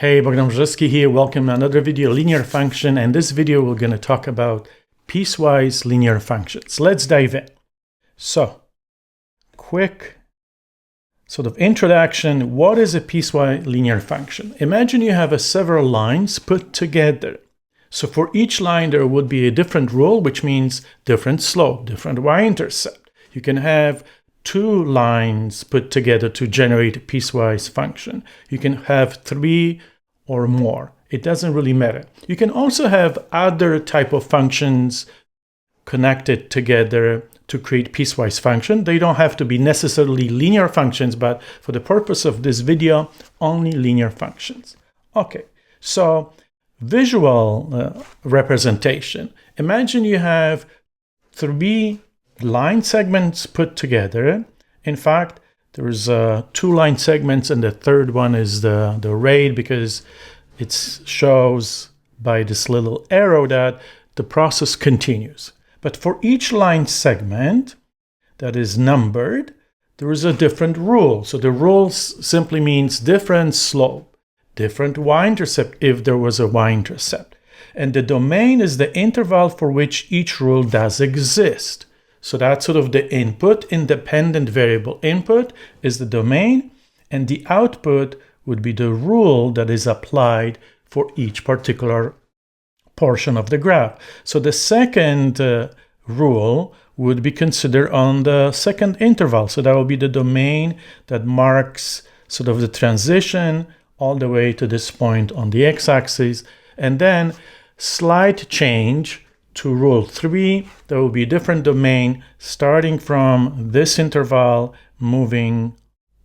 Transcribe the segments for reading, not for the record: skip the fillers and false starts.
Hey, Bogdan Brzeski here. Welcome to another video, linear function. And this video, we're going to talk about piecewise linear functions. Let's dive in. So, quick sort of introduction. What is a piecewise linear function? Imagine you have several lines put together. So for each line, there would be a different rule, which means different slope, different y-intercept. You can have two lines put together to generate a piecewise function. You can have three or more. It doesn't really matter. You can also have other type of functions connected together to create piecewise function. They don't have to be necessarily linear functions, but for the purpose of this video, only linear functions. Okay, so visual representation. Imagine you have three line segments put together. In fact, there's two line segments, and the third one is the rate, because it shows by this little arrow that the process continues. But for each line segment that is numbered, there is a different rule. So the rule simply means different slope, different y-intercept if there was a y-intercept. And the domain is the interval for which each rule does exist. So that's sort of the input, independent variable. Input is the domain, and the output would be the rule that is applied for each particular portion of the graph. So the second rule would be considered on the second interval. So that will be the domain that marks sort of the transition all the way to this point on the x-axis. And then slight change to rule 3, there will be a different domain starting from this interval moving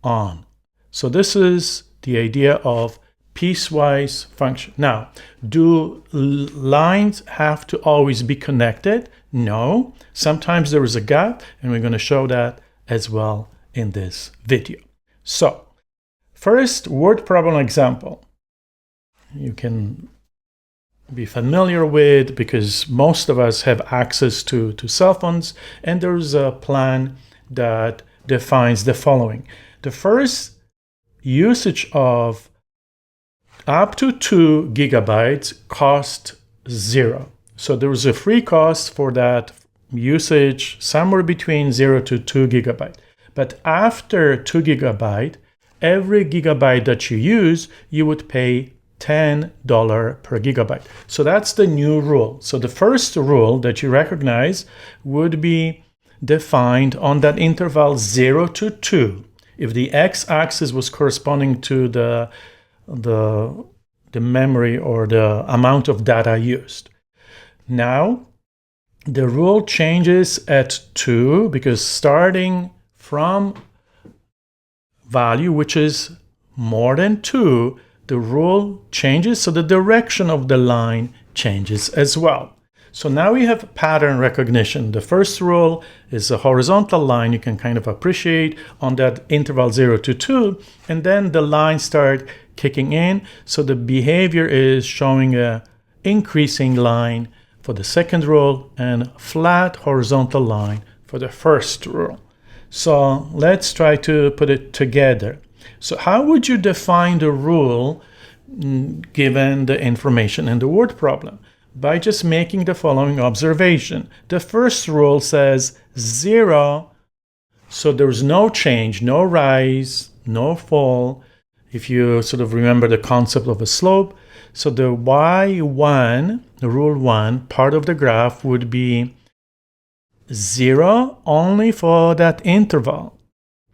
on. So this is the idea of piecewise function. Now, do lines have to always be connected? No. Sometimes there is a gap, and we're going to show that as well in this video. So, first word problem example. You can be familiar with, because most of us have access to cell phones, and there's a plan that defines the following. The first usage of up to 2 gigabytes cost 0. So there is a free cost for that usage somewhere between 0 to 2 gigabyte. But after 2 gigabyte, every gigabyte that you use, you would pay $10 per gigabyte. So that's the new rule. So the first rule that you recognize would be defined on that interval 0 to 2. If the x-axis was corresponding to the memory or the amount of data used. Now, the rule changes at 2, because starting from value which is more than 2, the rule changes, so the direction of the line changes as well. So now we have pattern recognition. The first rule is a horizontal line you can kind of appreciate on that interval 0 to 2, and then the lines start kicking in. So the behavior is showing a increasing line for the second rule and flat horizontal line for the first rule. So let's try to put it together. So how would you define the rule given the information in the word problem? By just making the following observation. The first rule says 0, so there's no change, no rise, no fall. If you sort of remember the concept of a slope, so the y1, the rule 1, part of the graph would be 0 only for that interval.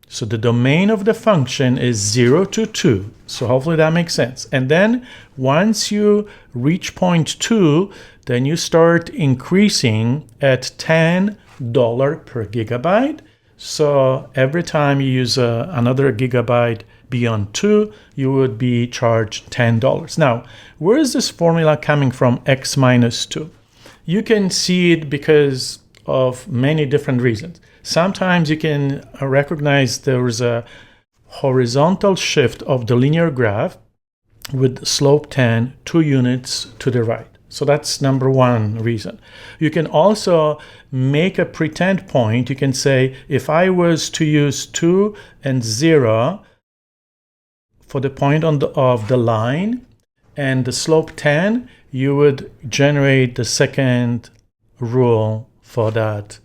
So the domain of the function is 0 to 2. So hopefully that makes sense. And then once you reach point 2, then you start increasing at $10 per gigabyte. So every time you use another gigabyte beyond 2, you would be charged $10. Now, where is this formula coming from, x minus 2? You can see it because of many different reasons. Sometimes you can recognize there is a horizontal shift of the linear graph with slope 10, 2 units to the right. So that's number one reason. You can also make a pretend point. You can say, if I was to use 2 and 0 for the point of the line, and the slope 10, you would generate the second rule for that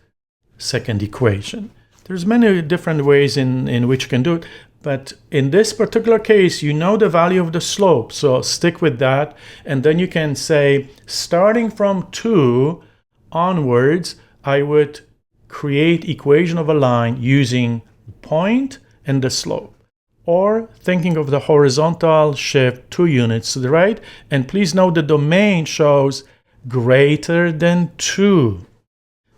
second equation. There's many different ways in which you can do it, but in this particular case, you know the value of the slope, so stick with that, and then you can say, starting from 2 onwards, I would create equation of a line using point and the slope, or thinking of the horizontal shift 2 units to the right, and please note the domain shows greater than 2.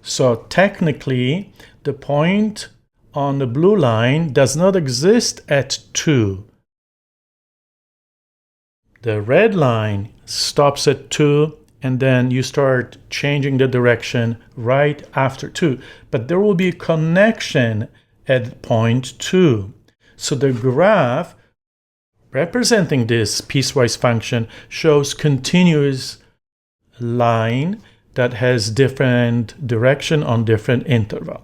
So technically, the point on the blue line does not exist at 2. The red line stops at 2, and then you start changing the direction right after 2. But there will be a connection at point 2. So the graph representing this piecewise function shows continuous line that has different direction on different interval.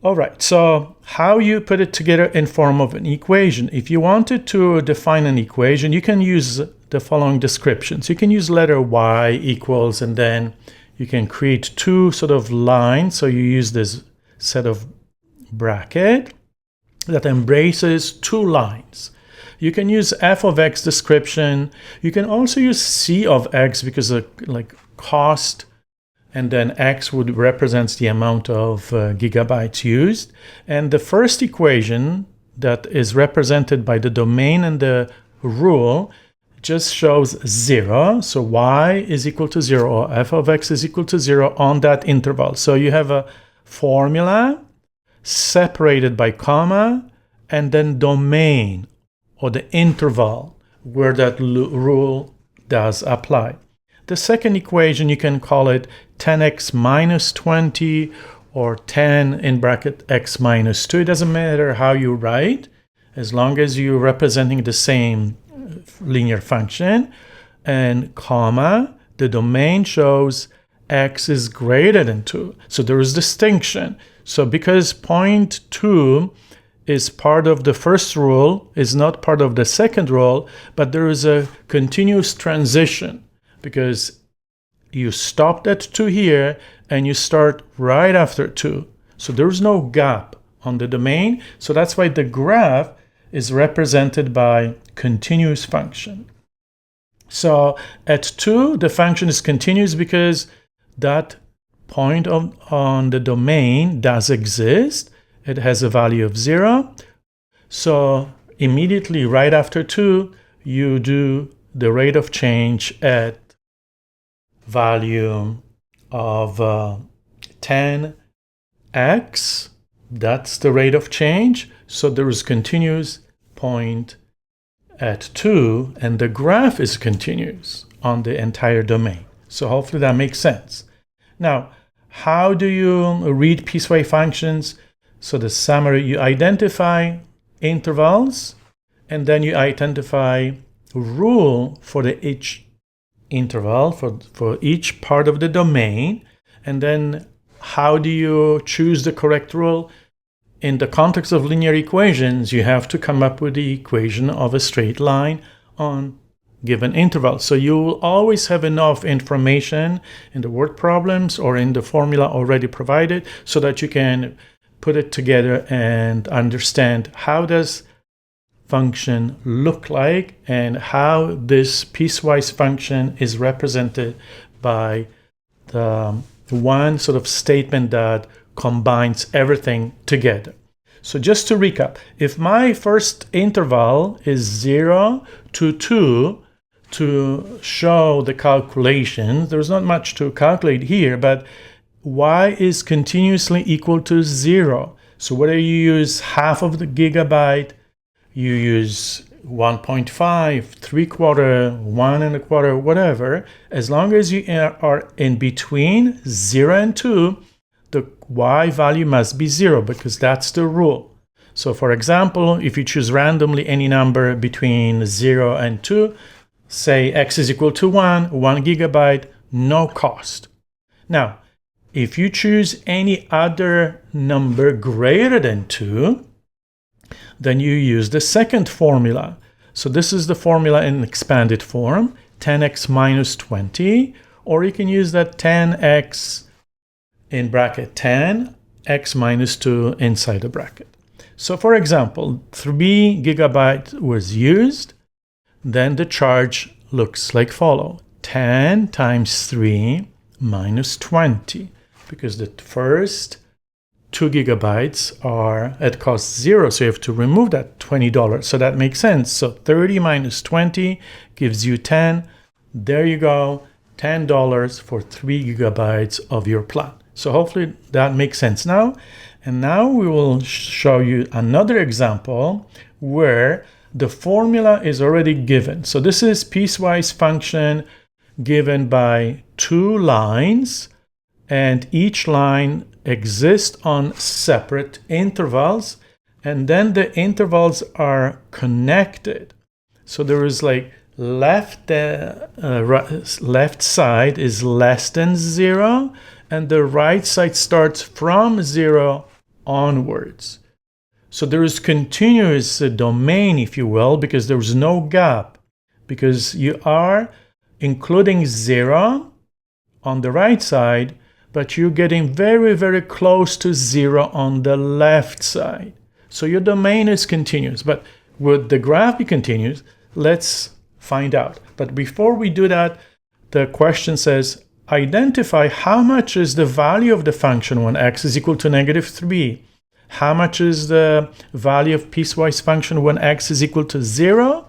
All right, so how you put it together in form of an equation. If you wanted to define an equation, you can use the following descriptions. You can use letter y equals, and then you can create 2 sort of lines. So you use this set of bracket that embraces 2 lines. You can use f of x description. You can also use c of x because like cost, and then x would represent the amount of gigabytes used. And the first equation that is represented by the domain and the rule just shows 0. So y is equal to 0, or f of x is equal to 0 on that interval. So you have a formula separated by comma, and then domain, or the interval where that rule does apply. The second equation, you can call it 10x minus 20, or 10 in bracket x minus 2. It doesn't matter how you write, as long as you're representing the same linear function. And comma, the domain shows x is greater than 2. So there is distinction. So because point 2 is part of the first rule, is not part of the second rule, but there is a continuous transition, because you stopped at 2 here and you start right after 2. So there's no gap on the domain. So that's why the graph is represented by continuous function. So at 2, the function is continuous because that point on the domain does exist. It has a value of 0. So immediately right after 2, you do the rate of change at value of 10x. That's the rate of change. So there is continuous point at 2, and the graph is continuous on the entire domain. So hopefully that makes sense. Now, how do you read piecewise functions? So the summary, you identify intervals, and then you identify rule for each interval, for each part of the domain. And then how do you choose the correct rule? In the context of linear equations, you have to come up with the equation of a straight line on given interval. So you will always have enough information in the word problems or in the formula already provided so that you can put it together and understand how does function look like and how this piecewise function is represented by the one sort of statement that combines everything together. So just to recap, if my first interval is 0 to 2, to show the calculation, there's not much to calculate here, but y is continuously equal to 0. So whether you use half of the gigabyte, you use 1.5, 3/4, 1 1/4, whatever, as long as you are in between 0 and 2, the y value must be 0 because that's the rule. So for example, if you choose randomly any number between 0 and 2, say x is equal to 1 gigabyte, no cost. Now, if you choose any other number greater than 2, then you use the second formula. So this is the formula in expanded form, 10x minus 20, or you can use that 10x in bracket 10, x minus 2 inside the bracket. So for example, 3 GB was used, then the charge looks like follow. 10 times 3 minus 20, because the first 2 GB are at cost 0, so you have to remove that $20. So that makes sense. So 30 minus 20 gives you 10. There you go, $10 for 3 GB of your plan. So hopefully that makes sense now. And now we will show you another example where the formula is already given. So this is piecewise function given by 2 lines, and each line exists on separate intervals, and then the intervals are connected. So there is like left side is less than 0, and the right side starts from 0 onwards. So there is continuous domain, if you will, because there is no gap, because you are including 0 on the right side, but you're getting very, very close to 0 on the left side. So your domain is continuous, but would the graph be continuous? Let's find out. But before we do that, the question says, identify how much is the value of the function when x is equal to -3. How much is the value of piecewise function when x is equal to 0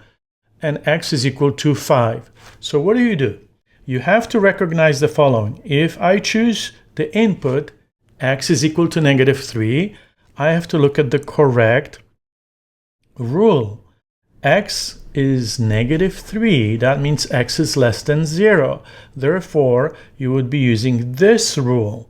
and x is equal to 5? So what do? You have to recognize the following. If I choose the input x is equal to -3, I have to look at the correct rule. X is -3. That means x is less than 0. Therefore, you would be using this rule.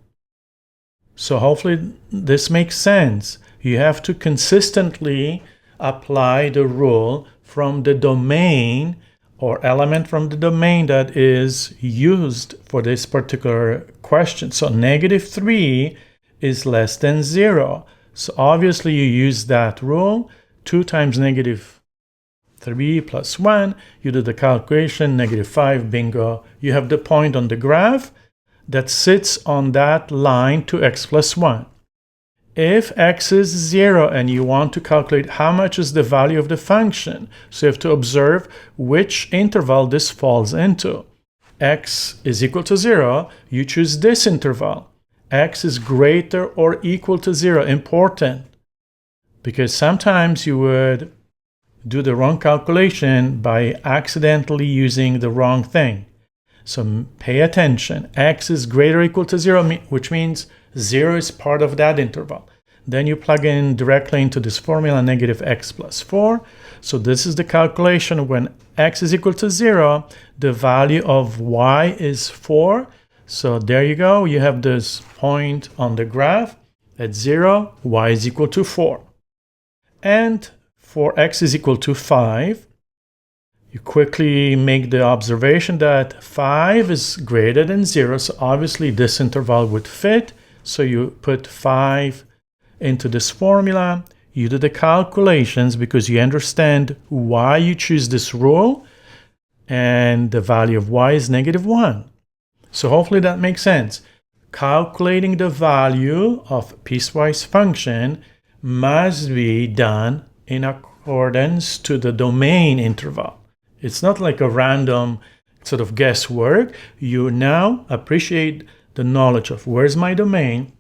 So hopefully this makes sense. You have to consistently apply the rule from the domain or element from the domain that is used for this particular question. So -3 is less than 0. So obviously you use that rule. 2 times -3 plus 1, you do the calculation, -5, bingo. You have the point on the graph that sits on that line to x plus 1. If x is 0 and you want to calculate how much is the value of the function, so you have to observe which interval this falls into. X is equal to 0, you choose this interval. X is greater or equal to 0, important, because sometimes you would do the wrong calculation by accidentally using the wrong thing. So pay attention. X is greater or equal to 0, which means 0 is part of that interval. Then you plug in directly into this formula, -x plus 4. So this is the calculation when x is equal to 0, the value of y is 4. So there you go. You have this point on the graph at 0, y is equal to 4. And for x is equal to 5, you quickly make the observation that 5 is greater than 0, so obviously this interval would fit. So you put 5 into this formula, you do the calculations because you understand why you choose this rule, and the value of y is -1. So hopefully that makes sense. Calculating the value of piecewise function must be done in accordance to the domain interval. It's not like a random sort of guesswork. You now appreciate the knowledge of where's my domain,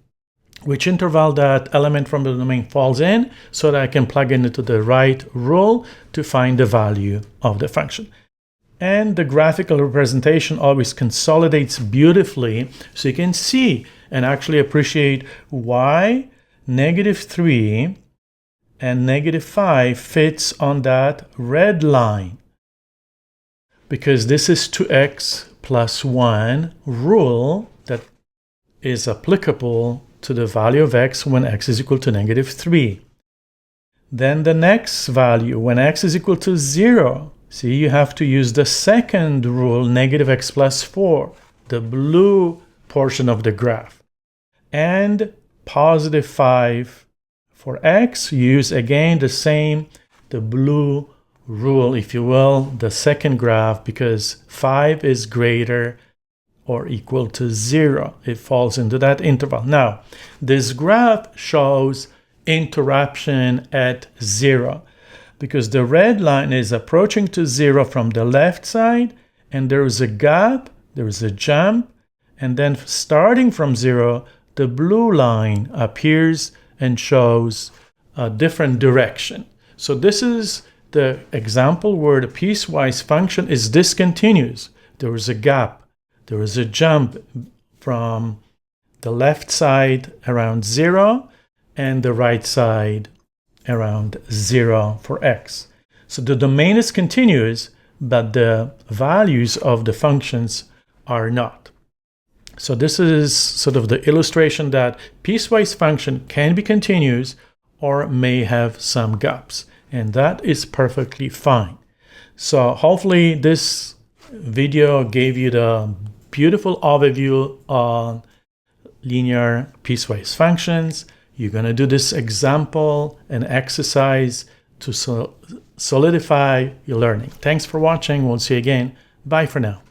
which interval that element from the domain falls in, so that I can plug in into the right rule to find the value of the function. And the graphical representation always consolidates beautifully, so you can see and actually appreciate why -3 and -5 fits on that red line. Because this is 2x plus 1 rule that is applicable to the value of x when x is equal to -3. Then the next value, when x is equal to 0, see, you have to use the second rule, -x plus 4, the blue portion of the graph. And +5 for x, use again the same, the blue rule, if you will, the second graph, because 5 is greater or equal to 0. It falls into that interval. Now, this graph shows interruption at 0 because the red line is approaching to 0 from the left side, and there is a gap, there is a jump, and then starting from 0, the blue line appears and shows a different direction. So this is the example where the piecewise function is discontinuous. There is a gap, there is a jump from the left side around 0 and the right side around 0 for x. So the domain is continuous, but the values of the functions are not. So this is sort of the illustration that piecewise function can be continuous or may have some gaps, and that is perfectly fine. So hopefully this video gave you the beautiful overview on linear piecewise functions. You're going to do this example and exercise to solidify your learning. Thanks for watching. We'll see you again. Bye for now.